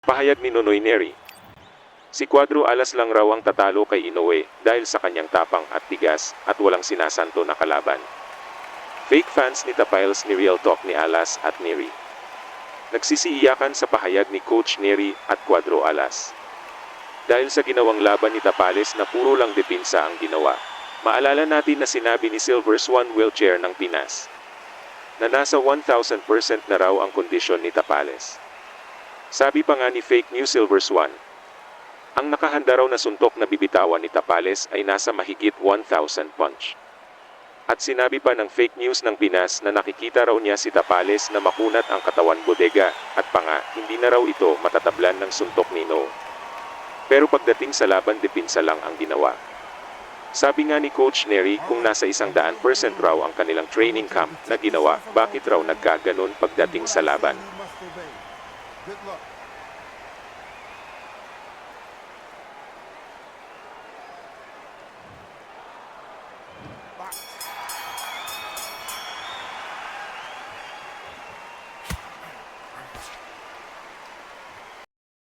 Pahayag ni Nonoy Neri. Si Cuadro Alas lang raw ang tatalo kay Inoue dahil sa kanyang tapang at tigas at walang sinasanto na kalaban. Fake fans ni Tapiles ni Real Talk ni Alas at Neri. Nagsisiiyakan sa pahayag ni Coach Neri at Cuadro Alas. Dahil sa ginawang laban ni Tapales na puro lang depensa ang ginawa. Maalala natin na sinabi ni Silver Swan Wheelchair ng Pinas na nasa 1,000% na raw ang kondisyon ni Tapales. Sabi pa nga ni Fake News Silver Swan, ang nakahanda raw na suntok na bibitawan ni Tapales ay nasa mahigit 1,000 punch. At sinabi pa ng Fake News ng Pinas na nakikita raw niya si Tapales na makunat ang katawan bodega at pa nga, hindi na raw ito matatablan ng suntok ni No. Pero pagdating sa laban depensa lang ang ginawa. Sabi nga ni Coach Neri kung nasa 100% raw ang kanilang training camp na ginawa, bakit raw nagkaganon pagdating sa laban? Good luck.